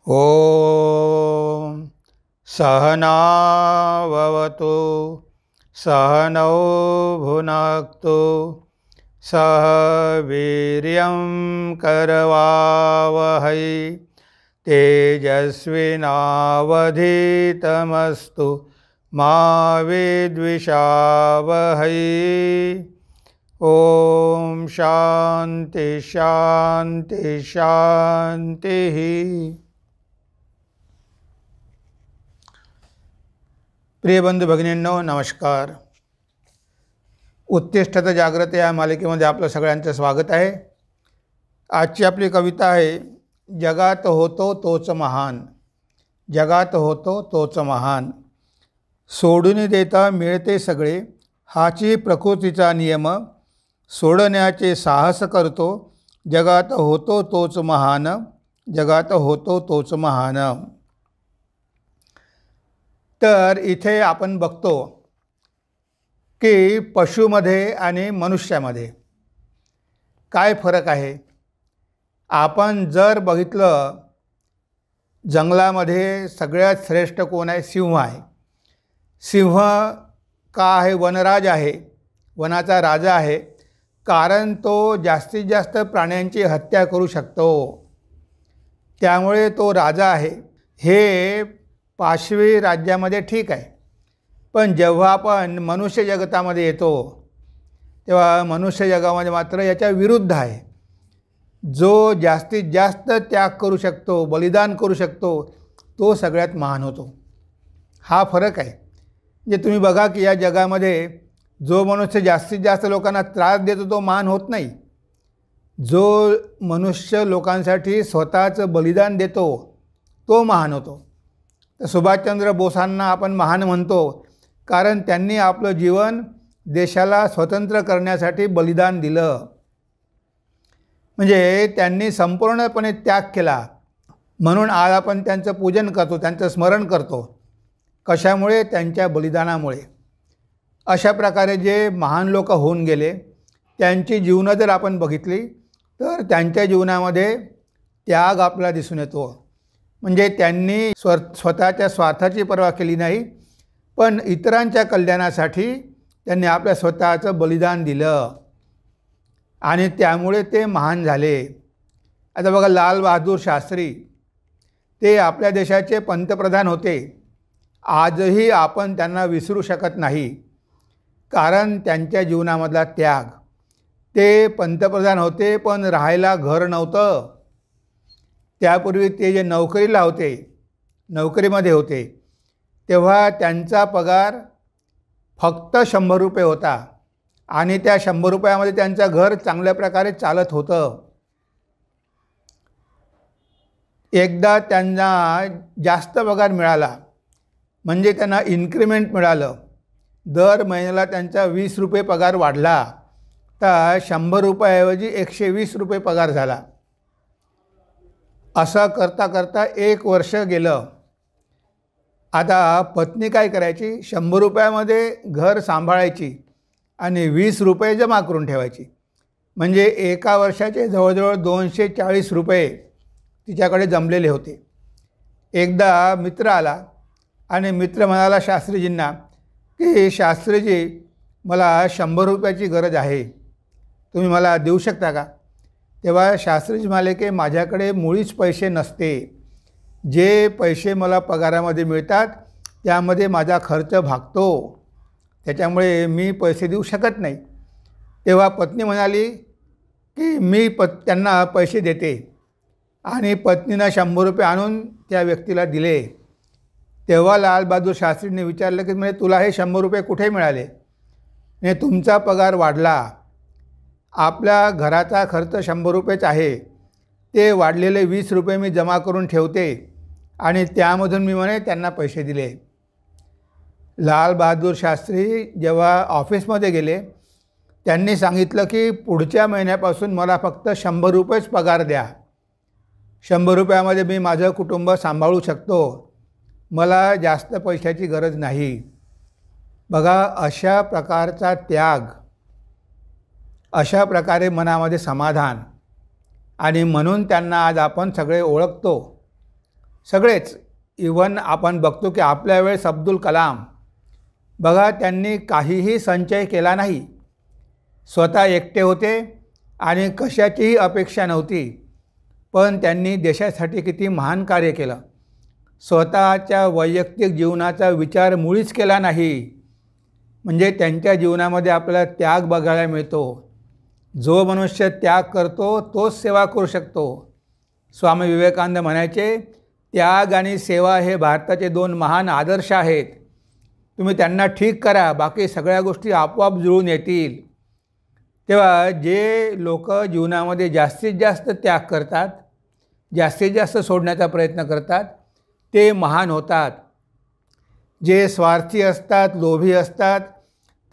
ॐ सहनाववतु सहनौ भुनक्तु सह वीर्यं करवावहै तेजस्विनावधीतमस्तु मा विद्विषावहै। ॐ शान्ति शान्ति शान्तिः। प्रिय बंधू भगिनींनो, नमस्कार। उत्तिष्ठत जाग्रत या मालिकेमध्ये आपलं सगळ्यांचं स्वागत आहे। आजची आपली कविता आहे, जगात होतो तोच महान, जगात होतो तोच महान। सोडून देता मिळते सगळे, हाची प्रकृतीचा नियम, सोडण्याचे साहस करतो, जगात होतो तोच महान, जगात होतो तोच महान। तर इथे आपण बघतो की पशुमध्ये आणि मनुष्यामध्ये काय फरक आहे। आपण जर बघितलं, जंगलामध्ये सगळ्यात श्रेष्ठ कोण आहे? सिंह आहे। सिंह का आहे? वनराज आहे, वनाचा राजा आहे, कारण तो जास्तीत जास्त प्राण्यांची हत्या करू शकतो, त्यामुळे तो राजा आहे। हे पाशवी राज्यामध्ये ठीक आहे, पण जेव्हा आपण मनुष्य जगतामध्ये येतो तेव्हा मनुष्य जगामध्ये मात्र याच्या विरुद्ध आहे। जो जास्तीत जास्त त्याग करू शकतो, बलिदान करू शकतो, तो सगळ्यात महान होतो। हा फरक आहे। म्हणजे तुम्ही बघा की या जगामध्ये जो मनुष्य जास्तीत जास्त लोकांना त्रास देतो तो महान होत नाही, जो मनुष्य लोकांसाठी स्वतःचं बलिदान देतो तो महान होतो। तर सुभाषचंद्र बोसांना आपण महान म्हणतो कारण त्यांनी आपलं जीवन देशाला स्वतंत्र करण्यासाठी बलिदान दिलं, म्हणजे त्यांनी संपूर्णपणे त्याग केला, म्हणून आज आपण त्यांचं पूजन करतो, त्यांचं स्मरण करतो। कशामुळे? त्यांच्या बलिदानामुळे। अशा प्रकारे जे महान लोक होऊन गेले त्यांची जीवनं जर आपण बघितली तर त्यांच्या जीवनामध्ये त्याग आपल्याला दिसून येतो। म्हणजे त्यांनी स्वतःच्या स्वार्थाची पर्वा केली नाही, पण इतरांच्या कल्याणासाठी त्यांनी आपल्या स्वतःचं बलिदान दिलं आणि त्यामुळे ते महान झाले। आता बघा, लाल बहादूर शास्त्री, ते आपल्या देशाचे पंतप्रधान होते। आजही आपण त्यांना विसरू शकत नाही, कारण त्यांच्या जीवनामधला त्याग। ते पंतप्रधान होते पण राहायला घर नव्हतं। त्यापूर्वी ते जे नोकरीला होते, नोकरीमध्ये होते, तेव्हा त्यांचा पगार फक्त 100 रुपये होता आणि त्या 100 रुपयामध्ये त्यांचं घर चांगल्या प्रकारे चालत होतं। एकदा त्यांना जास्त पगार मिळाला, म्हणजे त्यांना इन्क्रिमेंट मिळालं, दर महिन्याला त्यांचा 20 रुपये पगार वाढला, तर 100 रुपयाऐवजी 120 रुपये पगार झाला। असं करता करता 1 वर्ष गेलं। आता पत्नी काय करायची? 100 रुपयामध्ये घर सांभाळायची आणि 20 रुपये जमा करून ठेवायची, म्हणजे एका वर्षाचे जवळजवळ 240 रुपये तिच्याकडे जमलेले होते। एकदा मित्र आला आणि मित्र म्हणाला शास्त्रीजींना की शास्त्रीजी, मला 100 रुपयाची गरज आहे, तुम्ही मला देऊ शकता का? तेव्हा शास्त्रीजी म्हणाले की माझ्याकडे मुळीच पैसे नसते, जे पैसे मला पगारामध्ये मिळतात त्यामध्ये माझा खर्च भागतो, त्याच्यामुळे मी पैसे देऊ शकत नाही। तेव्हा पत्नी म्हणाली की मी त्यांना पैसे देते, आणि पत्नीनं 100 रुपये आणून त्या व्यक्तीला दिले। तेव्हा लाल बहादूर शास्त्रींनी विचारलं की म्हणजे तुला हे 100 रुपये कुठे मिळाले? म्हणजे तुमचा पगार वाढला, आपल्या घराचा खर्च 100 रुपयेच आहे, ते वाढलेले 20 रुपये मी जमा करून ठेवते आणि त्यामधून मी म्हणे त्यांना पैसे दिले। लाल बहादूर शास्त्री जेव्हा ऑफिसमध्ये गेले, त्यांनी सांगितलं की पुढच्या महिन्यापासून मला फक्त 100 रुपयेच पगार द्या, 100 रुपयामध्ये मी माझं कुटुंब सांभाळू शकतो, मला जास्त पैशाची गरज नाही। बघा, अशा प्रकारचा त्याग, अशा प्रकारे मनामध्ये समाधान, आणि म्हणून त्यांना आज आपण सगळे ओळखतो। सगळेच, इव्हन आपण बघतो की आपल्या वेळेस अब्दुल कलाम, बघा त्यांनी काहीही संचय केला नाही. स्वतः एकटे होते आणि कशाचीही अपेक्षा नव्हती, पण त्यांनी देशासाठी किती महान कार्य केलं. स्वतःच्या वैयक्तिक जीवनाचा विचार मुळीच केला नाही. म्हणजे त्यांच्या जीवनामध्ये आपल्याला त्याग बघायला मिळतो. जो मनुष्य त्याग करतो तोच सेवा करू शकतो. स्वामी विवेकानंद म्हणायचे, त्याग आणि सेवा हे भारताचे 2 महान आदर्श आहेत. तुम्ही त्यांना ठीक करा, बाकी सगळ्या गोष्टी आपोआप जुळून येतील. तेव्हा जे लोक जीवनामध्ये जास्तीत जास्त त्याग करतात, जास्तीत जास्त सोडण्याचा प्रयत्न करतात, ते महान होतात. जे स्वार्थी असतात, लोभी असतात,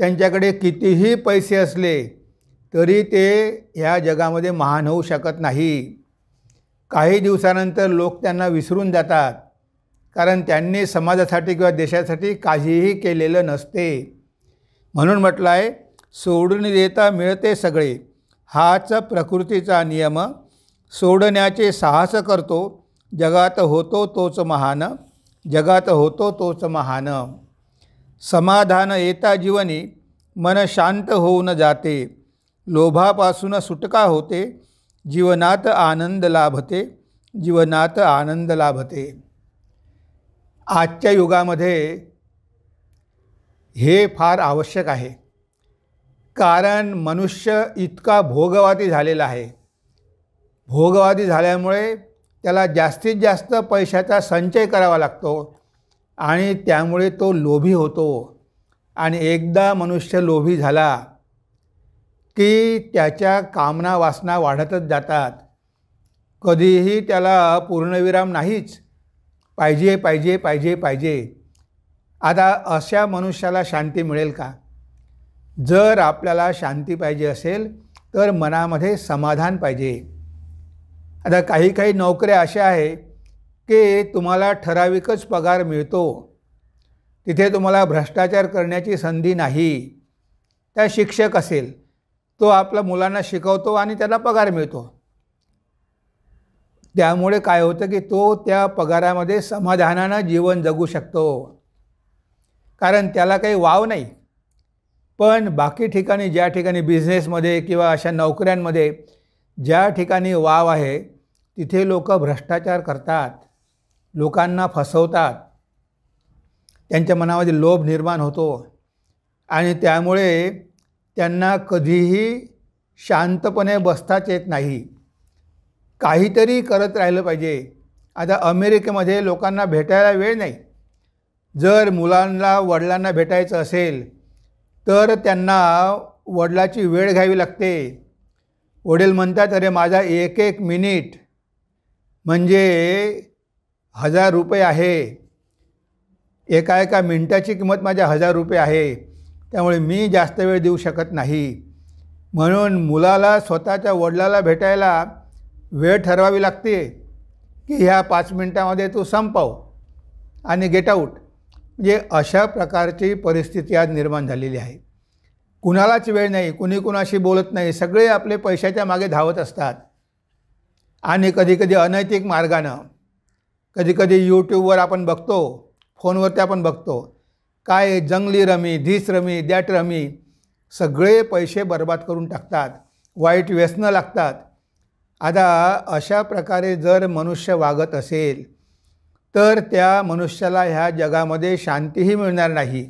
त्यांच्याकडे कितीही पैसे असले तरी ते ह्या जगामध्ये महान होऊ शकत नाही. काही दिवसानंतर लोक त्यांना विसरून जातात, कारण त्यांनी समाजासाठी किंवा देशासाठी काहीही केलेलं नसते. म्हणून म्हटलं आहे, सोडून देता मिळते सगळे, हाच प्रकृतीचा नियम. सोडण्याचे साहस करतो, जगात होतो तोच महान, जगात होतो तोच महान. समाधान येता जीवनी, मन शांत होऊन जाते. लोभापासून सुटका होते, जीवनात आनंद लाभते, जीवनात आनंद लाभते. आजच्या युगामध्ये हे फार आवश्यक आहे, कारण मनुष्य इतका भोगवादी झालेला आहे. भोगवादी झाल्यामुळे त्याला जास्तीत जास्त पैशाचा संचय करावा लागतो आणि त्यामुळे तो लोभी होतो. आणि एकदा मनुष्य लोभी झाला की त्याच्या कामना वासना वाढतच जातात. कधीही त्याला पूर्णविराम नाहीच, पाहिजे पाहिजे पाहिजे पाहिजे. आता अशा मनुष्याला शांती मिळेल का? जर आपल्याला शांती पाहिजे असेल तर मनामध्ये समाधान पाहिजे. आता काही काही नोकऱ्या अशा आहे की तुम्हाला ठराविकच पगार मिळतो, तिथे तुम्हाला भ्रष्टाचार करण्याची संधी नाही. त्या शिक्षक असेल, तो आपल्या मुलांना शिकवतो आणि त्याला पगार मिळतो. त्यामुळे काय होतं की तो त्या पगारामध्ये समाधानानं जीवन जगू शकतो, कारण त्याला काही वाव नाही. पण बाकी ठिकाणी, ज्या ठिकाणी बिझनेसमध्ये किंवा अशा नोकऱ्यांमध्ये ज्या ठिकाणी वाव आहे, तिथे लोक भ्रष्टाचार करतात, लोकांना फसवतात, त्यांच्या मनामध्ये लोभ निर्माण होतो आणि त्यामुळे त्यांना कधीही शांतपणे बसताच येत नाही. काहीतरी करत राहिलं पाहिजे. आता अमेरिकेमध्ये लोकांना भेटायला वेळ नाही. जर मुलांना वडिलांना भेटायचं असेल तर त्यांना वडिलाची वेळ घ्यावी लागते. वडील म्हणतात, अरे माझा एक एक मिनिट म्हणजे 1000 रुपये आहे, एका मिनिटाची किंमत माझ्या 1000 रुपये आहे, त्यामुळे मी जास्त वेळ देऊ शकत नाही. म्हणून मुलाला स्वतःच्या वडिलाला भेटायला वेळ ठरवावी लागते की ह्या 5 मिनिटामध्ये तू संपव आणि गेट आऊट. म्हणजे अशा प्रकारची परिस्थिती आज निर्माण झालेली आहे. कुणालाच वेळ नाही, कुणी कुणाशी बोलत नाही, सगळे आपले पैशाच्या मागे धावत असतात. आणि कधीकधी अनैतिक मार्गानं, कधीकधी यूट्यूबवर आपण बघतो, फोनवरती आपण बघतो, काय जंगली rummy, this rummy, that rummy, सगळे पैसे बर्बाद करून टाकतात, वाईट व्यसनं लागतात. आता अशा प्रकारे जर मनुष्य वागत असेल तर त्या मनुष्याला ह्या जगामध्ये शांतीही मिळणार नाही,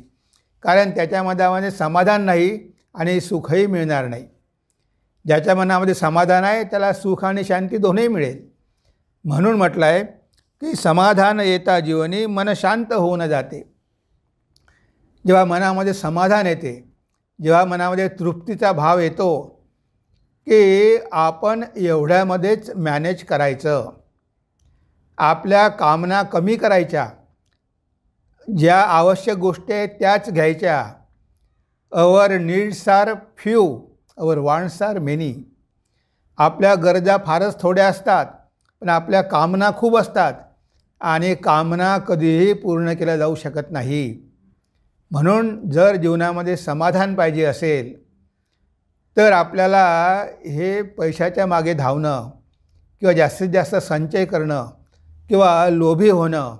कारण त्याच्या मनामध्ये समाधान नाही आणि सुखही मिळणार नाही. ज्याच्या मनामध्ये समाधान आहे त्याला सुख आणि शांती दोन्ही मिळेल. म्हणून म्हटलं आहे की समाधान येता जीवनी, मन शांत होऊन जाते. जेव्हा मनामध्ये समाधान येते, जेव्हा मनामध्ये तृप्तीचा भाव येतो की आपण एवढ्यामध्येच मॅनेज करायचं, आपल्या कामना कमी करायच्या, ज्या आवश्यक गोष्टी आहेत त्याच घ्यायच्या. Our needs are few, our wants are many. आपल्या गरजा फारच थोड्या असतात, पण आपल्या कामना खूप असतात आणि कामना कधीही पूर्ण केल्या जाऊ शकत नाही. म्हणून जर जीवनामध्ये समाधान पाहिजे असेल तर आपल्याला हे पैशाच्या मागे धावणं किंवा जास्तीत जास्त संचय करणं किंवा लोभी होणं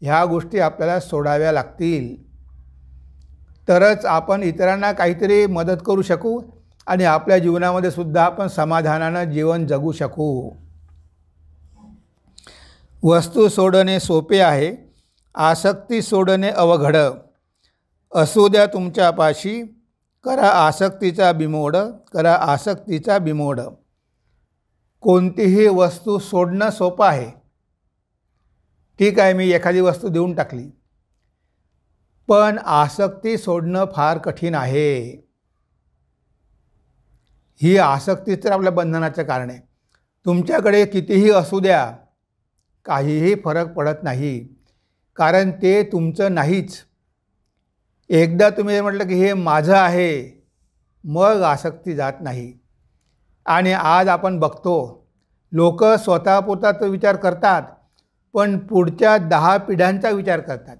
ह्या गोष्टी आपल्याला सोडाव्या लागतील, तरच आपण इतरांना काहीतरी मदत करू शकू आणि आपल्या जीवनामध्ये सुद्धा आपण समाधानानं जीवन जगू शकू. वस्तू सोडणे सोपे आहे, आसक्ती सोडणे अवघड. असू द्या तुमच्यापाशी, करा आसक्तीचा बिमोड, करा आसक्तीचा बिमोड. कोणतीही वस्तू सोडणं सोपं आहे. ठीक आहे, मी एखादी वस्तू देऊन टाकली, पण आसक्ती सोडणं फार कठीण आहे. ही आसक्ती तर आपल्या बंधनाचं कारण आहे. तुमच्याकडे कितीही असू द्या, काहीही फरक पडत नाही, कारण ते तुमचं नाहीच. एकदा तुम्ही म्हटलं की हे माझं आहे, मग आसक्ती जात नाही. आणि आज आपण बघतो, लोक स्वतःपुरता विचार करतात, पण पुढच्या 10 पिढ्यांचा विचार करतात.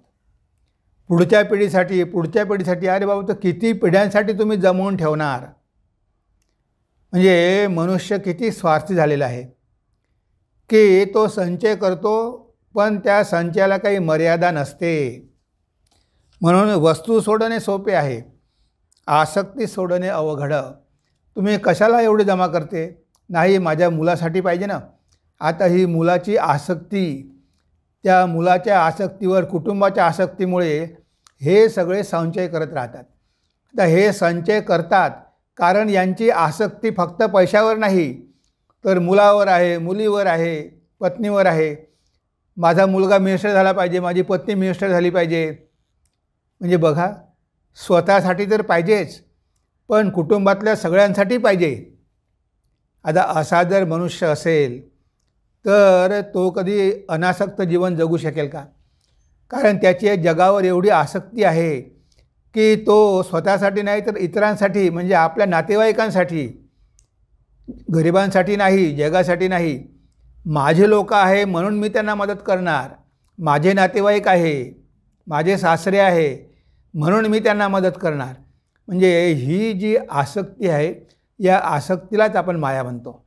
पुढच्या पिढीसाठी अरे बाबा, तर किती पिढ्यांसाठी तुम्ही जमवून ठेवणार. म्हणजे मनुष्य किती स्वार्थी झालेला आहे की तो संचय करतो, पण त्या संचयाला काही मर्यादा नसते. म्हणून वस्तू सोडणे सोपे आहे, आसक्ती सोडणे अवघड. तुम्ही कशाला एवढे जमा करते? नाही, माझ्या मुलासाठी पाहिजे ना. आता ही मुलाची आसक्ती, त्या मुलाच्या आसक्तीवर कुटुंबाच्या आसक्तीमुळे हे सगळे संचय करत राहतात. आता हे संचय करतात कारण यांची आसक्ती फक्त पैशावर नाही, तर मुलावर आहे, मुलीवर आहे, पत्नीवर आहे. माझा मुलगा मिनिस्टर झाला पाहिजे, माझी पत्नी मिनिस्टर झाली पाहिजे. म्हणजे बघा, स्वतःसाठी तर पाहिजेच, पण कुटुंबातल्या सगळ्यांसाठी पाहिजे. आता असा जर मनुष्य असेल तर तो कधी अनासक्त जीवन जगू शकेल का? कारण त्याची जगावर एवढी आसक्ती आहे की तो स्वतःसाठी नाही तर इतरांसाठी, म्हणजे आपल्या नातेवाईकांसाठी, गरिबांसाठी नाही, जगासाठी नाही. माझे लोक आहे म्हणून मी त्यांना मदत करणार, माझे नातेवाईक आहे, माझे सासरे आहे म्हणून मी त्यांना मदत करणार. म्हणजे ही जी आसक्ती आहे, या आसक्तीलाच आपण माया म्हणतो.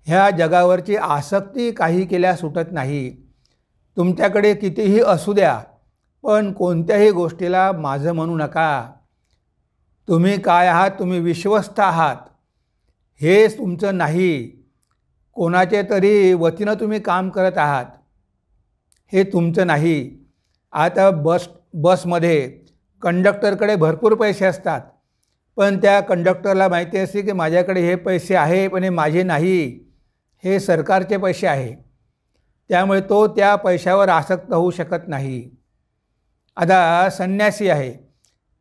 ह्या जगावरची आसक्ती काही केल्या सुटत नाही. तुमच्याकडे कितीही असू द्या, पण कोणत्याही गोष्टीला माझं म्हणू नका. तुम्ही काय आहात? तुम्ही विश्वस्त आहात, हे तुमचं नाही. कोणाचे तरी वतीनं तुम्ही काम करत आहात, हे तुमचं नाही. आता बसमध्ये कंडक्टरकडे भरपूर पैसे असतात, पण त्या कंडक्टरला माहिती असते की माझ्याकडे हे पैसे आहे, पण हे माझे नाही, हे सरकारचे पैसे आहे. त्यामुळे तो त्या पैशावर आसक्त होऊ शकत नाही. आता संन्यासी आहे,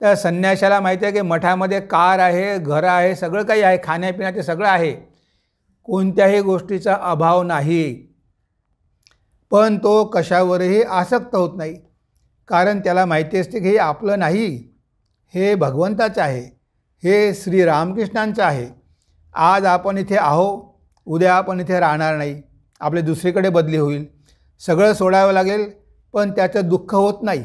त्या संन्याशाला माहिती आहे की मठामध्ये कार आहे, घरं आहे, सगळं काही आहे, खाण्यापिण्याचे सगळं आहे, कोणत्याही गोष्टीचा अभाव नाही. पण तो कशावरही आसक्त होत नाही, कारण त्याला माहिती असते की हे आपलं नाही, हे भगवंताचं आहे, हे श्री रामकृष्णांचं आहे. आज आपण इथे आहो, उद्या आपण इथे राहणार नाही, आपले दुसरीकडे बदली होईल, सगळं सोडावं लागेल. पण त्याचं दुःख होत नाही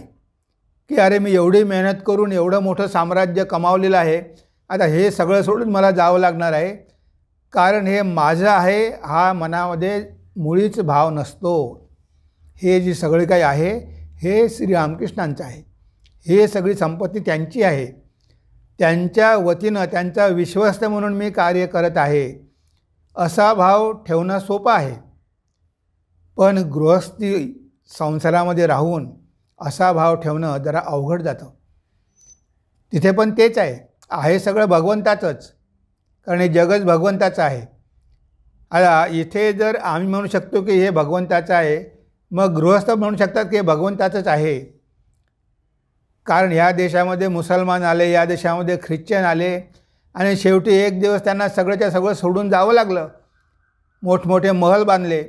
की अरे मी एवढी मेहनत करून एवढं मोठं साम्राज्य कमावलेलं आहे, आता हे सगळं सोडून मला जावं लागणार आहे. कारण हे माझं आहे हा मनामध्ये मुळीच भाव नसतो. हे जी सगळे काही आहे हे श्री रामकृष्णांचं आहे, हे सगळी संपत्ती त्यांची आहे, त्यांच्या वतीनं त्यांचा विश्वस्त म्हणून मी कार्य करत आहे, असा भाव ठेवणं सोपं आहे. पण गृहस्थी संसारामध्ये राहून असा भाव ठेवणं जरा अवघड जातं. तिथे पण तेच आहे सगळं भगवंताचंच, कारण हे जगच भगवंताचं आहे. आता इथे जर आम्ही म्हणू शकतो की हे भगवंताचं आहे, मग गृहस्थ म्हणू शकतात की हे भगवंताचंच आहे. कारण ह्या देशामध्ये मुसलमान आले, या देशामध्ये ख्रिश्चन आले, आणि शेवटी एक दिवस त्यांना सगळंच्या सगळं सोडून जावं लागलं. मोठमोठे महल बांधले.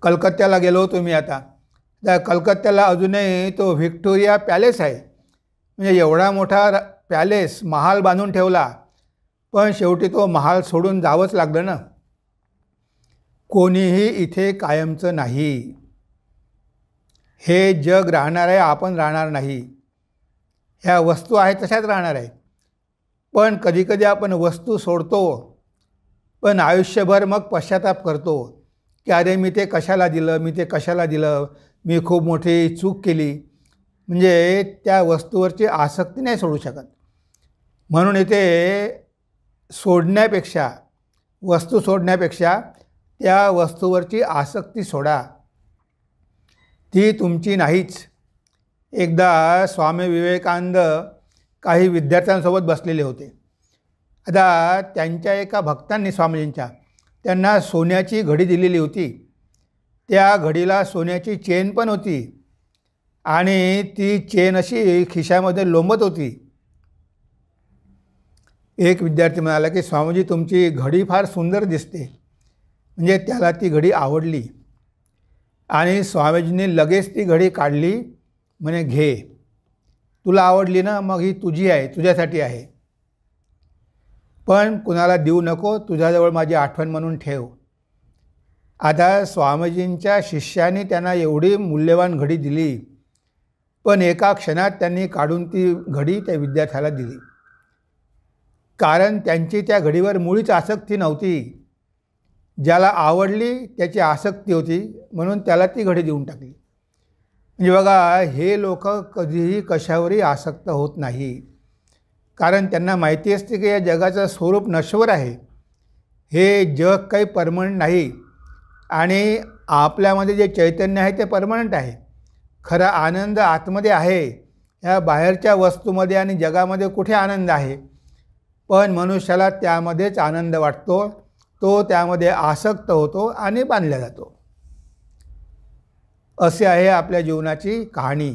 कलकत्त्याला गेलो होतो मी आता, त्या कलकत्त्याला अजूनही तो व्हिक्टोरिया पॅलेस आहे. म्हणजे एवढा मोठा पॅलेस, महाल बांधून ठेवला, पण शेवटी तो महाल सोडून जावंच लागलं ना. कोणीही इथे कायमचं नाही. हे जग राहणार आहे, आपण राहणार नाही. ह्या वस्तू आहेत तशाच राहणार आहे. पण कधीकधी आपण वस्तू सोडतो, पण आयुष्यभर मग पश्चाताप करतो की अरे मी ते कशाला दिलं, मी खूप मोठी चूक केली, म्हणजे त्या वस्तूवरची आसक्ती नाही सोडू शकत. म्हणून इथे वस्तू सोडण्यापेक्षा त्या वस्तूवरची आसक्ती सोडा, ती तुमची नाहीच. एकदा स्वामी विवेकानंद काही विद्यार्थ्यांसोबत बसलेले होते. आता त्यांच्या एका भक्तांनी स्वामीजींच्या त्यांना सोन्याची घडी दिलेली होती. त्या घडीला सोन्याची चेन पण होती आणि ती चेन अशी खिशामध्ये लोंबत होती. एक विद्यार्थी म्हणाला की स्वामीजी तुमची घडी फार सुंदर दिसते. म्हणजे त्याला ती घडी आवडली आणि स्वामीजींनी लगेच ती घडी काढली. म्हणे घे, तुला आवडली ना, मग ही तुझी आहे, तुझ्यासाठी आहे, पण कुणाला देऊ नको, तुझ्याजवळ माझी आठवण म्हणून ठेव. आता स्वामीजींच्या शिष्याने त्यांना एवढी मूल्यवान घडी दिली, पण एका क्षणात त्यांनी काढून ती घडी त्या विद्यार्थ्याला दिली. कारण त्यांची त्या घडीवर मुळीच आसक्ती नव्हती. ज्याला आवडली त्याची आसक्ती होती, म्हणून त्याला ती घडी देऊन टाकली. म्हणजे बघा, हे लोक कधीही कशावरही आसक्त होत नाही. कारण त्यांना माहिती असते की या जगाचं स्वरूप नश्वर आहे, हे जग काही परमनंट नाही आणि आपल्यामध्ये जे चैतन्य आहे ते परमनंट आहे. खरा आनंद आतमध्ये आहे. या बाहेरच्या वस्तूमध्ये आणि जगामध्ये कुठे आनंद आहे? पण मनुष्याला त्यामध्येच आनंद वाटतो, तो त्यामध्ये आसक्त होतो आणि बांधला जातो. असे आहे आपल्या जीवनाची कहाणी.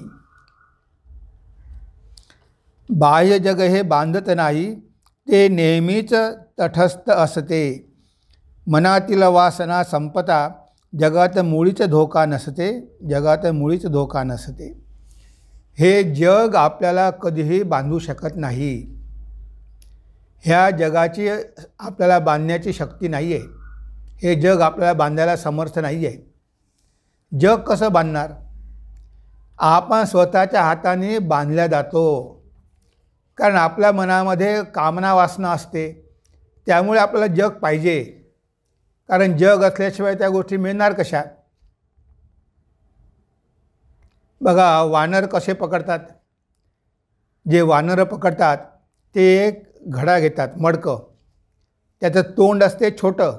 बाह्य जग हे बांधत नाही, ते नेहमीच तटस्थ असते. मनातील वासना संपता, जगात मुळीच धोका नसते. हे जग आपल्याला कधीही बांधू शकत नाही. ह्या जगाची आपल्याला बांधण्याची शक्ती नाही आहे. हे जग आपल्याला बांधायला समर्थ नाही आहे. जग कसं बांधणार? आपण स्वतःच्या हाताने बांधल्या जातो. कारण आपल्या मनामध्ये कामना वासना असते, त्यामुळे आपल्याला जग पाहिजे. कारण जग असल्याशिवाय त्या गोष्टी मिळणार कशा? बघा, वानर कसे पकडतात? जे वानरं पकडतात ते एक घडा घेतात, मडकं, त्याचं तोंड असते छोटं,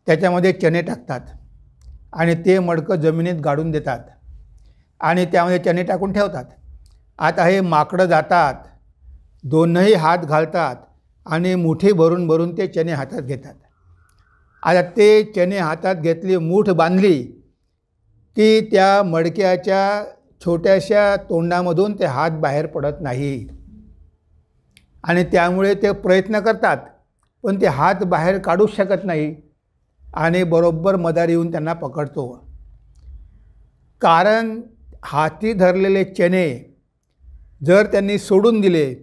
त्याच्यामध्ये चणे टाकतात आणि ते मडकं जमिनीत गाडून देतात आणि त्यामध्ये चणे टाकून ठेवतात. आता हे माकडं जातात, दोनही हात घालतात आणि मुठी भरून भरून ते चणे हातात घेतात. आता ते चणे हातात घेतली, मूठ बांधली की त्या मडक्याच्या छोट्याशा तोंडामधून ते हात बाहेर पडत नाही आणि त्यामुळे ते प्रयत्न करतात, पण ते हात बाहेर काढूच शकत नाही आणि बरोबर मदार येऊन त्यांना पकडतो. कारण हाती धरलेले चणे जर त्यांनी सोडून दिले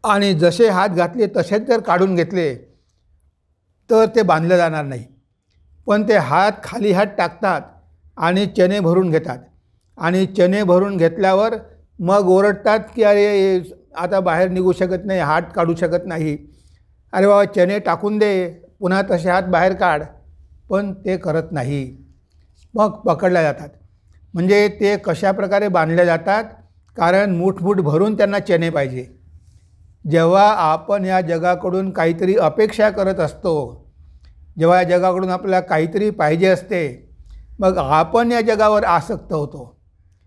आणि जसे हात घातले तसेच जर काढून घेतले तर ते बांधले जाणार नाही. पण ते हात खाली हात टाकतात आणि चणे भरून घेतात आणि चणे भरून घेतल्यावर मग ओरडतात की अरे आता बाहेर निघू शकत नाही, हात काढू शकत नाही, अरे बाबा चणे टाकून दे, पुन्हा तसे हात बाहेर काढ. पण ते करत नाही, मग पकडल्या जातात. म्हणजे ते कशाप्रकारे बांधले जातात? कारण मूठमूठ भरून त्यांना चणे पाहिजे. जेव्हा आपण या जगाकडून काहीतरी अपेक्षा करत असतो, जेव्हा या जगाकडून आपल्याला काहीतरी पाहिजे असते, मग आपण या जगावर आसक्त होतो.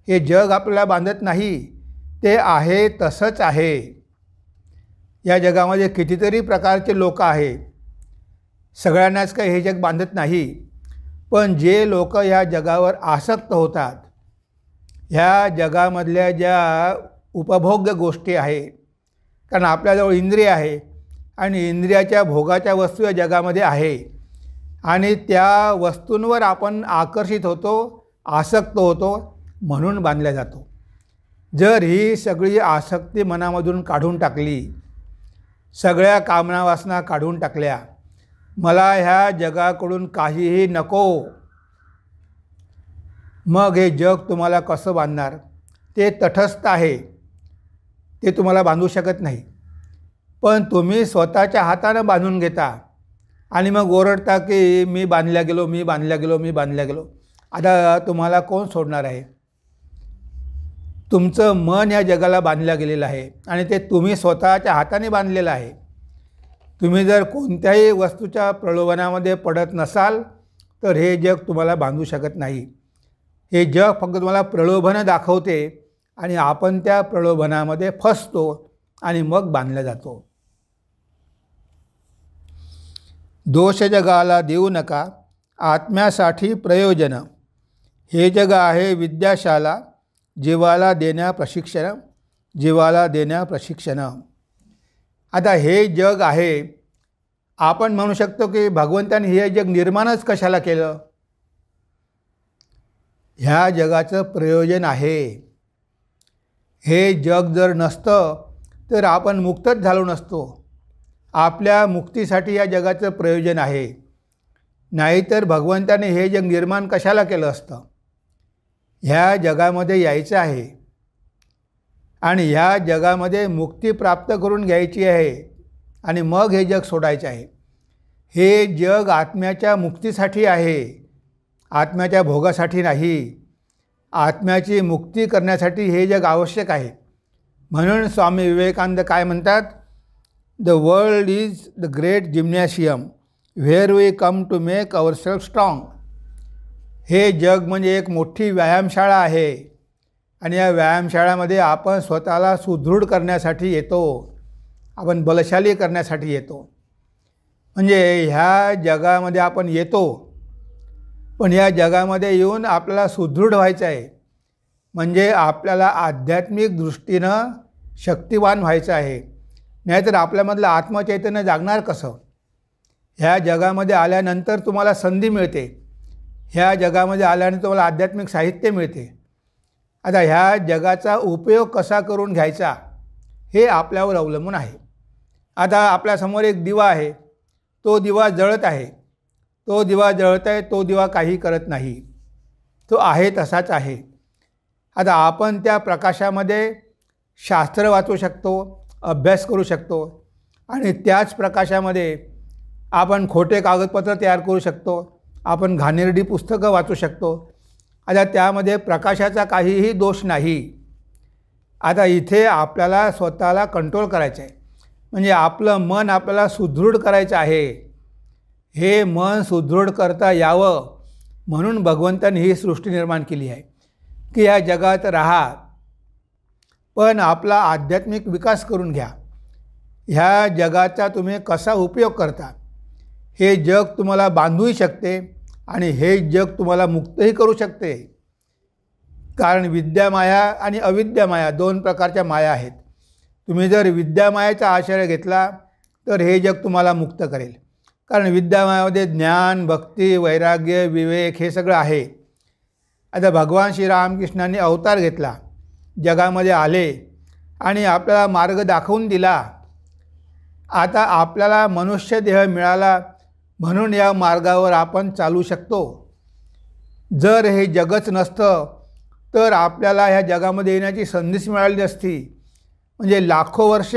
हे जग आपल्याला बांधत नाही, ते आहे तसंच आहे. या जगामध्ये कितीतरी प्रकारचे लोक आहे, सगळ्यांनाच काही हे जग बांधत नाही. पण जे लोक या जगावर आसक्त होतात, ह्या जगामधल्या ज्या उपभोग्य गोष्टी आहे, कारण आपल्याजवळ इंद्रिय आहे आणि इंद्रियाच्या भोगाच्या वस्तू या जगामध्ये आहे आणि त्या वस्तूंवर आपण आकर्षित होतो, आसक्त होतो, म्हणून बांधल्या जातो. जर ही सगळी आसक्ती मनामधून काढून टाकली, सगळ्या कामना वासना काढून टाकल्या, मला ह्या जगाकडून काहीही नको, मग हे जग तुम्हाला कसं बांधणार? ते तटस्थ आहे, ते तुम्हाला बांधू शकत नाही. पण तुम्ही स्वतःच्या हातानं बांधून घेता आणि मग ओरडता की मी बांधल्या गेलो, मी बांधल्या गेलो, मी बांधल्या गेलो. आता तुम्हाला कोण सोडणार आहे? तुमचं मन या जगाला बांधल्या गेलेलं आहे आणि ते तुम्ही स्वतःच्या हाताने बांधलेलं आहे. तुम्ही जर कोणत्याही वस्तूच्या प्रलोभनामध्ये पडत नसाल तर हे जग तुम्हाला बांधू शकत नाही. हे जग फक्त तुम्हाला प्रलोभनं दाखवते आणि आपण त्या प्रलोभनामध्ये फसतो आणि मग बांधला जातो. दोष जगाला देऊ नका, आत्म्यासाठी प्रयोजन. हे जग आहे विद्याशाला, जीवाला देण्या प्रशिक्षण, जीवाला देण्या प्रशिक्षण. आता हे जग आहे, आपण म्हणू शकतो की भगवंताने हे जग निर्माणच कशाला केलं? ह्या जगाचं प्रयोजन आहे. हे जग जर नसतं तर आपण मुक्तच झालो नसतो. आपल्या मुक्तीसाठी या जगाचं प्रयोजन आहे. नाहीतर भगवंताने हे जग निर्माण कशाला केलं असतं? ह्या जगामध्ये यायचं आहे आणि ह्या जगामध्ये मुक्ती प्राप्त करून घ्यायची आहे आणि मग हे जग सोडायचे आहे. हे जग आत्म्याच्या मुक्तीसाठी आहे, आत्म्याच्या भोगासाठी नाही. आत्म्याची मुक्ती करण्यासाठी हे जग आवश्यक आहे. म्हणून स्वामी विवेकानंद काय म्हणतात? The world is the great gymnasium where we come to make ourselves strong. हे जग म्हणजे एक मोठी व्यायामशाळा आहे आणि या व्यायामशाळामध्ये आपण स्वतःला सुदृढ करण्यासाठी येतो, आपण बलशाली करण्यासाठी येतो. म्हणजे ह्या जगामध्ये आपण येतो, पण या जगामध्ये येऊन आपल्याला सुदृढ व्हायचं आहे. म्हणजे आपल्याला आध्यात्मिक दृष्टीनं शक्तिवान व्हायचं आहे. नाहीतर आपल्यामधलं आत्मचैतन्य जागणार कसं? ह्या जगामध्ये आल्यानंतर तुम्हाला संधी मिळते, ह्या जगामध्ये आल्यानंतर तुम्हाला आध्यात्मिक साहित्य मिळते. आता ह्या जगाचा उपयोग कसा करून घ्यायचा हे आपल्यावर अवलंबून आहे. आता आपल्यासमोर एक दिवा आहे, तो दिवा जळत आहे, तो दिवा जळत आहे, तो दिवा काही करत नाही, तो आहे तसाच आहे. आता आपण त्या प्रकाशामध्ये शास्त्र वाचू शकतो, अभ्यास करू शकतो आणि त्याच प्रकाशामध्ये आपण खोटे कागदपत्र तयार करू शकतो, आपण घाणेरडी पुस्तकं वाचू शकतो. आता त्यामध्ये प्रकाशाचा काहीही दोष नाही. आता इथे आपल्याला स्वतःला कंट्रोल करायचं आहे, म्हणजे आपलं मन आपल्याला सुदृढ करायचं आहे. हे मन सुदृढ करता यावं म्हणून भगवंताने ही सृष्टी निर्माण केली आहे की या जगात राहा, पण आपला आध्यात्मिक विकास करून घ्या. ह्या जगाचा तुम्ही कसा उपयोग करता? हे जग तुम्हाला बांधूही शकते आणि हे जग तुम्हाला मुक्तही करू शकते. कारण विद्यामाया आणि अविद्यामाया दोन प्रकारच्या माया आहेत. तुम्ही जर विद्यामायाचा आश्रय घेतला तर हे जग तुम्हाला मुक्त करेल. कारण विद्यामायामध्ये ज्ञान, भक्ती, वैराग्य, विवेक हे सगळं आहे. आता भगवान श्रीरामकृष्णांनी अवतार घेतला, जगामध्ये आले आणि आपल्याला मार्ग दाखवून दिला. आता आपल्याला मनुष्य देह मिळाला म्हणून या मार्गावर आपण चालू शकतो. जर हे जगच नसतं तर आपल्याला ह्या जगामध्ये येण्याची संधीच मिळाली नसती. म्हणजे लाखो वर्ष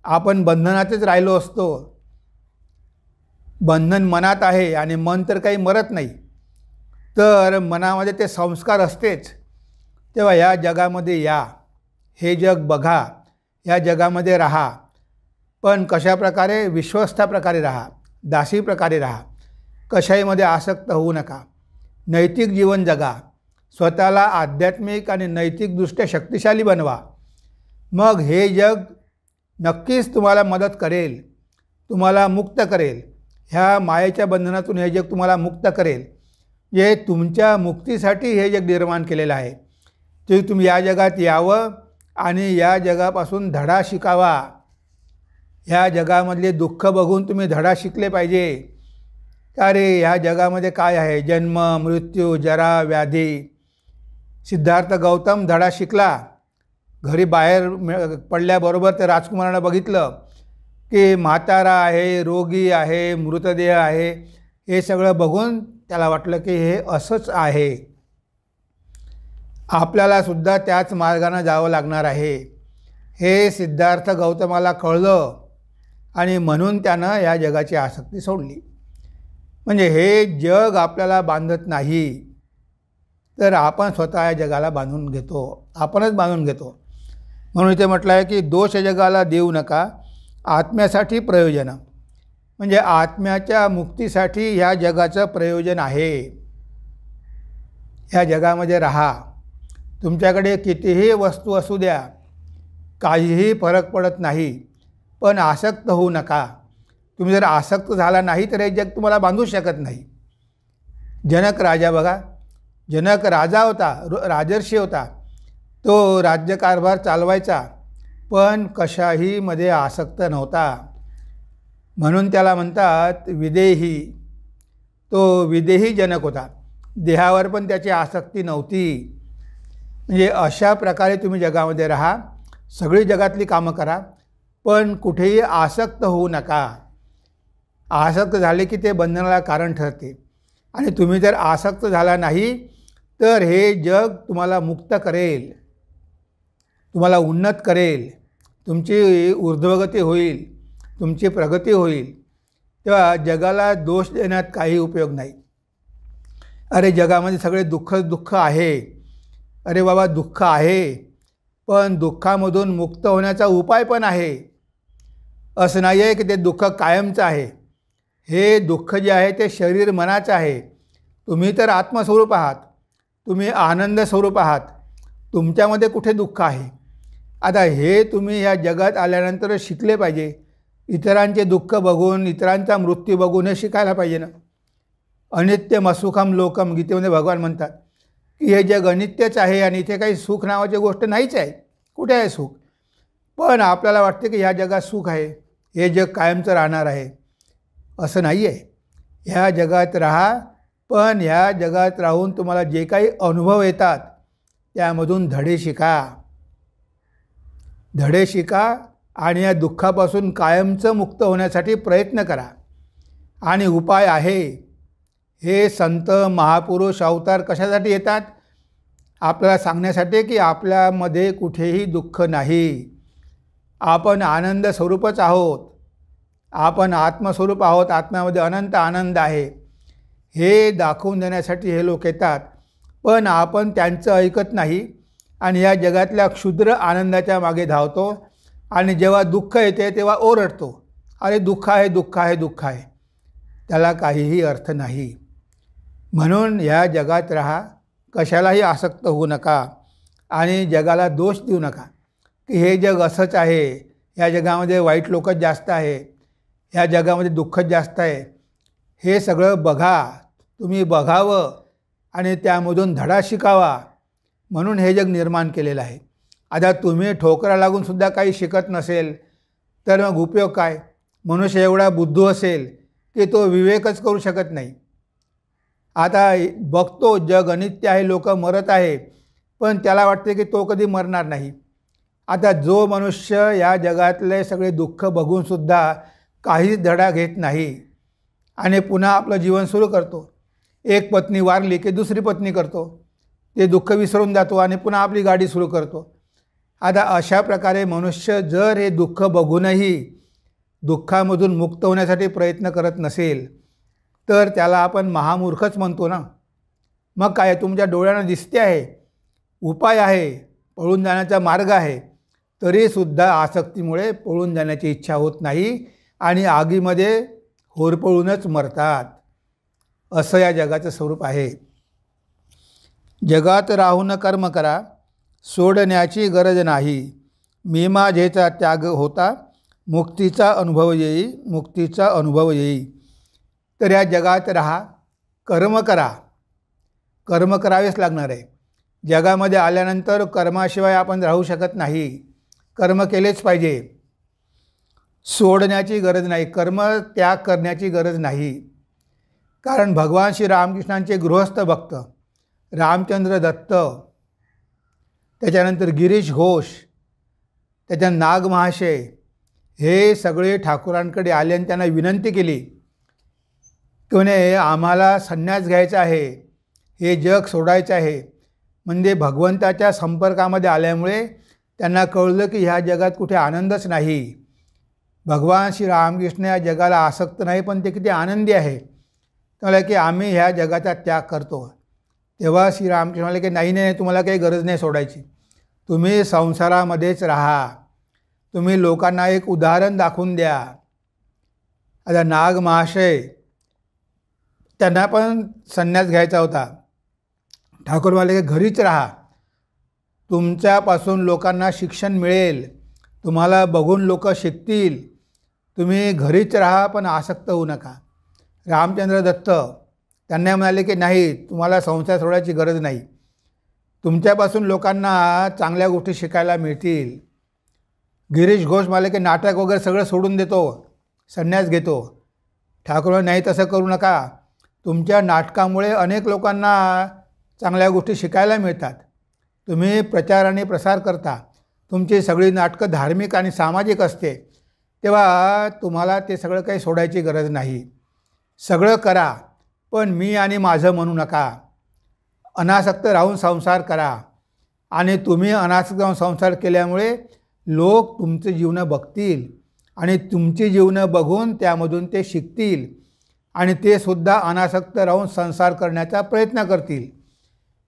आपण बंधनातच राहिलो असतो. बंधन मनात आहे आणि मन तर काही मरत नाही, तर मनामध्ये ते संस्कार असतेच. तेव्हा ह्या जगामध्ये या, हे जग बघा, ह्या जगामध्ये राहा, पण कशा प्रकारे? विश्वस्था प्रकारे राहा, दासी प्रकारे राहा, कशाईमध्ये आसक्त होऊ नका, नैतिक जीवन जगा, स्वतःला आध्यात्मिक आणि नैतिकदृष्ट्या शक्तिशाली बनवा. मग हे जग नक्कीच तुम्हाला मदत करेल, तुम्हाला मुक्त करेल. ह्या मायेच्या बंधनातून हे जग तुम्हाला मुक्त करेल. जे तुमच्या मुक्तीसाठी हे जग निर्माण केलेलं आहे. ते तुम्ही या जगात यावं आणि या जगापासून धडा शिकावा. ह्या जगामधले दुःख बघून तुम्ही धडा शिकले पाहिजे. अरे ह्या जगामध्ये काय आहे? जन्म, मृत्यू, जरा, व्याधी. सिद्धार्थ गौतम धडा शिकला. घरी बाहेर पडल्याबरोबर ते राजकुमारानं बघितलं की म्हातारा आहे, रोगी आहे, मृतदेह आहे. हे सगळं बघून त्याला वाटलं की हे असंच आहे, आपल्यालासुद्धा त्याच मार्गाने जावं लागणार आहे. हे सिद्धार्थ गौतमाला कळलं आणि म्हणून त्यानं या जगाची आसक्ती सोडली. म्हणजे हे जग आपल्याला बांधत नाही, तर आपण स्वतः या जगाला बांधून घेतो, आपणच बांधून घेतो. म्हणून इथे म्हटलं आहे की दोष जगाला देऊ नका, आत्म्यासाठी प्रयोजन. म्हणजे आत्म्याच्या मुक्तीसाठी ह्या जगाचं प्रयोजन आहे. ह्या जगामध्ये राहा, तुमच्याकडे कितीही वस्तू असू द्या, काहीही फरक पडत नाही, पण आसक्त होऊ नका. तुम्ही जर आसक्त झाला नाही तर हे जग तुम्हाला बांधू शकत नाही. जनक राजा बघा, जनक राजा होता, राजर्षी होता. तो राज्यकारभार चालवायचा, पण कशाहीमध्ये आसक्त नव्हता. म्हणून त्याला म्हणतात विदेही. तो विदेही जनक होता, देहावर पण त्याची आसक्ती नव्हती. म्हणजे अशा प्रकारे तुम्ही जगामध्ये राहा, सगळी जगातली कामं करा, पण कुठेही आसक्त होऊ नका. आसक्त झाले की ते बंधनाला कारण ठरते. आणि तुम्ही जर आसक्त झाला नाही तर हे जग तुम्हाला मुक्त करेल, तुम्हाला उन्नत करेल, तुमची ऊर्ध्वगती होईल, तुमची प्रगती होईल. तेव्हा जगाला दोष देण्यात काही उपयोग नाही. अरे जगामध्ये सगळे दुःख आहे, अरे बाबा दुःख आहे, पण दुःखामधून मुक्त होण्याचा उपाय पण आहे. असं नाही आहे की ते दुःख कायमचं आहे. हे दुःख जे आहे ते शरीर मनाचं आहे. तुम्ही तर आत्मस्वरूप आहात, तुम्ही आनंद स्वरूप आहात, तुमच्यामध्ये कुठे दुःख आहे. आता हे तुम्ही या जगात आल्यानंतर शिकले पाहिजे. इतरांचे दुःख बघून, इतरांचा मृत्यू बघून हे शिकायला पाहिजे ना. अनित्यम असुखम लोकम, गीतेमध्ये भगवान म्हणतात की हे जग अनित्यच आहे आणि इथे काही सुख नावाची गोष्ट नाहीच आहे. कुठे आहे सुख? पण आपल्याला वाटते की ह्या जगात सुख आहे, हे जग कायमचं राहणार आहे. असं नाही आहे. ह्या जगात राहा, पण ह्या जगात राहून तुम्हाला जे काही अनुभव येतात त्यामधून धडे शिका. धडे शिका आणि या दुःखापासून कायमचं मुक्त होण्यासाठी प्रयत्न करा. आणि उपाय आहे. हे संत महापुरुष अवतार कशासाठी येतात? आपल्याला सांगण्यासाठी की आपल्यामध्ये कुठेही दुःख नाही, आपण आनंद स्वरूपच आहोत, आपण आत्मस्वरूप आहोत, आत्म्यामध्ये अनंत आनंद आहे, हे दाखवून देण्यासाठी हे लोक येतात. पण आपण त्यांचं ऐकत नाही आणि या जगातल्या क्षुद्र आनंदाच्या मागे धावतो. आणि जेव्हा दुःख येते तेव्हा ओरडतो, अरे दुःख आहे, दुःख आहे, दुःख आहे. त्याला काहीही अर्थ नाही. म्हणून ह्या जगात राहा, कशालाही आसक्त होऊ नका आणि जगाला दोष देऊ नका की हे जग असंच आहे, ह्या जगामध्ये वाईट लोकच जास्त आहे, ह्या जगामध्ये दुःखच जास्त आहे. हे सगळं बघा, तुम्ही बघावं आणि त्यामधून धडा शिकावा. म्हणून हे जग निर्माण केलेलं आहे. आता तुम्ही ठोकरा लागूनसुद्धा काही शिकत नसेल तर मग उपयोग काय? मनुष्य एवढा बुद्धू असेल की तो विवेकच करू शकत नाही. आता बघतो जग अनित्य आहे, लोक मरत आहे, पण त्याला वाटते की तो कधी मरणार नाही. आता जो मनुष्य या जगातले सगळे दुःख बघूनसुद्धा काहीच धडा घेत नाही आणि पुन्हा आपलं जीवन सुरू करतो, एक पत्नी वारली की दुसरी पत्नी करतो, ते दुःख विसरून जातो आणि पुन्हा आपली गाडी सुरू करतो. आता अशा प्रकारे मनुष्य जर हे दुःख बघूनही दुःखामधून मुक्त होण्यासाठी प्रयत्न करत नसेल तर त्याला आपण महामूर्खच म्हणतो ना. मग काय, तुमच्या डोळ्यांना दिसते आहे, उपाय आहे, पळून जाण्याचा मार्ग आहे, तरीसुद्धा आसक्तीमुळे पळून जाण्याची इच्छा होत नाही आणि आगीमध्ये होरपळूनच मरतात. असं या जगाचं स्वरूप आहे. जगात राहून कर्म करा, सोडण्याची गरज नाही. मी माझेचा त्याग होता, मुक्तीचा अनुभव येई, मुक्तीचा अनुभव येई. तर या जगात राहा, कर्म करा. कर्म करावेच लागणार आहे. जगामध्ये आल्यानंतर कर्माशिवाय आपण राहू शकत नाही, कर्म केलेच पाहिजे. सोडण्याची गरज नाही, कर्म त्याग करण्याची गरज नाही. कारण भगवान श्री रामकृष्णांचे गृहस्थ भक्त रामचंद्र दत्त, त्याच्यानंतर गिरीश घोष, त्याच्या नाग महाशय, हे सगळे ठाकूरांकडे आले आणि त्यांना विनंती केली की म्हणे आम्हाला संन्यास घ्यायचा आहे, हे जग सोडायचं आहे. म्हणजे भगवंताच्या संपर्कामध्ये आल्यामुळे त्यांना कळलं की ह्या जगात कुठे आनंदच नाही. भगवान श्री रामकृष्ण या जगाला आसक्त नाही, पण ते किती आनंदी आहे. त्यामुळे की आम्ही ह्या जगाचा त्याग करतो. तेव्हा श्री रामकृष्ण म्हणाले की नाही नाही, तुम्हाला काही गरज नाही सोडायची. तुम्ही संसारामध्येच राहा. तुम्ही लोकांना एक उदाहरण दाखवून द्या. आता नाग महाशय त्यांना पण संन्यास घ्यायचा होता. ठाकूर म्हणाले की घरीच राहा. तुमच्यापासून लोकांना शिक्षण मिळेल, तुम्हाला बघून लोक शिकतील. तुम्ही घरीच राहा, पण आसक्त होऊ नका. रामचंद्र दत्त त्यांना म्हणाले की नाही, तुम्हाला संसार सोडायची गरज नाही. तुमच्यापासून लोकांना चांगल्या गोष्टी शिकायला मिळतील. गिरीश घोष म्हणाले की नाटक वगैरे सगळं सोडून देतो, संन्यास घेतो. ठाकूर नाही, तसं करू नका. तुमच्या नाटकामुळे अनेक लोकांना चांगल्या गोष्टी शिकायला मिळतात. तुम्ही प्रचार आणि प्रसार करता. तुमची सगळी नाटकं धार्मिक आणि सामाजिक असते. तेव्हा तुम्हाला ते सगळं काही सोडायची गरज नाही. सगळं करा, पण मी आणि माझं म्हणू नका. अनासक्त राहून संसार करा. आणि तुम्ही अनासक्त राहून संसार केल्यामुळे लोक तुमचं जीवनं बघतील आणि तुमची जीवनं बघून त्यामधून ते शिकतील आणि ते सुद्धा अनासक्त राहून संसार करण्याचा प्रयत्न करतील.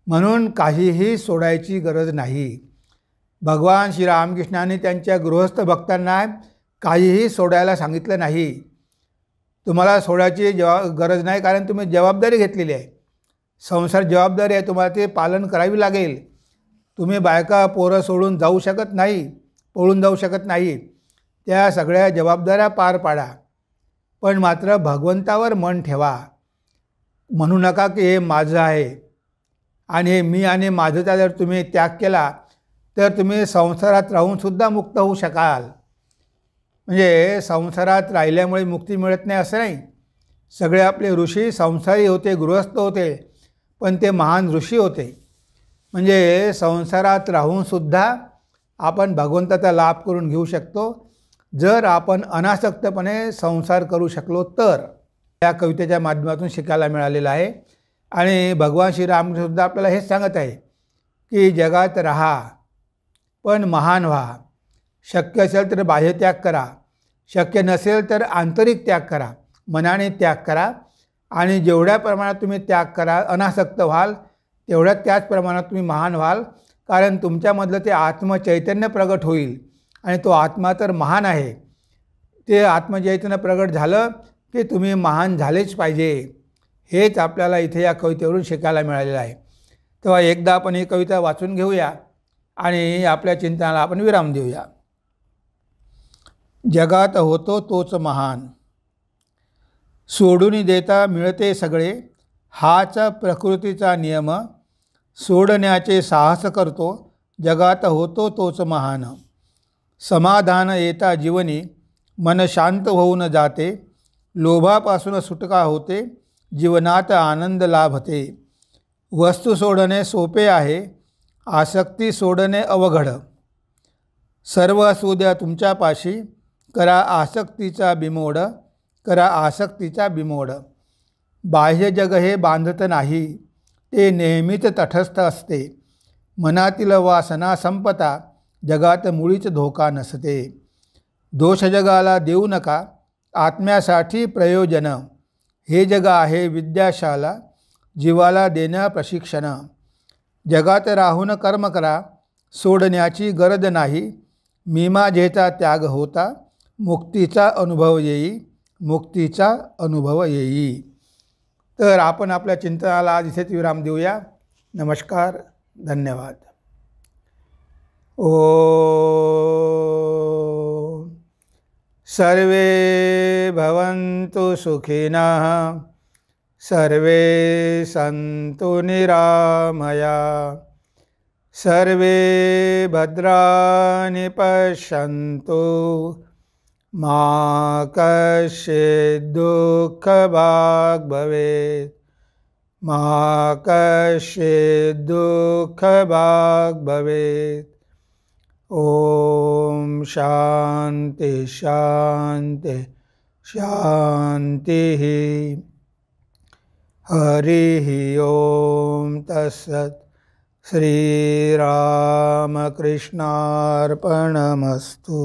म्हणून काहीही सोडायची गरज नाही. भगवान श्री रामकृष्णांनी त्यांच्या गृहस्थ भक्तांना काहीही सोडायला सांगितलं नाही. तुम्हाला सोडायची गरज नाही, कारण तुम्ही जबाबदारी घेतलेली आहे. संसार जबाबदारी आहे, तुम्हाला ते पालन करावी लागेल. तुम्ही बायका पोरं सोडून जाऊ शकत नाही, पळून जाऊ शकत नाही. त्या सगळ्या जबाबदाऱ्या पार पाडा, पण मात्र भगवंतावर मन ठेवा. म्हणू नका की हे माझं आहे आणि हे मी आणि माझंचा जर तुम्ही त्याग केला तर तुम्ही संसारात राहूनसुद्धा मुक्त होऊ शकाल. म्हणजे संसारात राहिल्यामुळे मुक्ती मिळत नाही असं नाही. सगळे आपले ऋषी संसारी होते, गृहस्थ होते, पण ते महान ऋषी होते. म्हणजे संसारात राहूनसुद्धा आपण भगवंताचा लाभ करून घेऊ शकतो, जर आपण अनासक्तपणे संसार करू शकलो तर. या कवितेच्या माध्यमातून शिकायला मिळालेलं आहे. आणि भगवान श्रीरामसुद्धा आपल्याला हेच सांगत आहे की जगात राहा, पण महान व्हा. शक्य असेल तर बाह्य त्याग करा, शक्य नसेल तर आंतरिक त्याग करा, मनाने त्याग करा. आणि जेवढ्या प्रमाणात तुम्ही त्याग करा, अनासक्त व्हाल, तेवढ्या त्याच प्रमाणात तुम्ही महान व्हाल. कारण तुमच्यामधलं ते आत्मचैतन्य प्रगट होईल आणि तो आत्मा तर महान आहे. ते आत्मचैतन्य प्रगट झालं की तुम्ही महान झालेच पाहिजे. हेच आपल्याला इथे या कवितेवरून शिकायला मिळालेलं आहे. तेव्हा एकदा आपण ही कविता वाचून घेऊया आणि आपल्या चिंतनाला आपण विराम देऊया. जगात होतो तोच महान, सोडून देता मिळते सगळे, हाच प्रकृतीचा नियम. सोडण्याचे साहस करतो, जगात होतो तोच महान. समाधान येता जीवनी, मन शांत होऊन जाते. लोभापासून सुटका होते, जीवनात आनंद लाभते. वस्तू सोडणे सोपे आहे, आसक्ती सोडणे अवघड. सर्व असू द्या तुमच्यापाशी, करा आसक्तीचा बिमोड, करा आसक्तीचा बिमोड. बाह्य जग हे बांधत नाही, ते नेहमीच तटस्थ असते. मनातील वासना संपता, जगात मुळीच धोका नसते. दोष जगाला देऊ नका, आत्म्यासाठी प्रयोजन. हे जग आहे विद्याशाला, जीवाला देण्या प्रशिक्षण. जगात राहून कर्म करा, सोडण्याची गरज नाही. मी माझेचा त्याग होता, मुक्तीचा अनुभव येई, मुक्तीचा अनुभव येई. तर आपण आपल्या चिंतनाला आज इथेच विराम देऊया. नमस्कार, धन्यवाद. ओम सर्वे भवन्तु सुखिनः, सर्वे सन्तु निरामया, सर्वे भद्राणि पश्यन्तु, मा कश्चित् दुःखभाग् भवेत्, मा कश्चित् दुःखभाग् भवेत्. ओम शांति शांति शांति. हरि ओम तत्सत्. श्रीरामकृष्णार्पणमस्तु.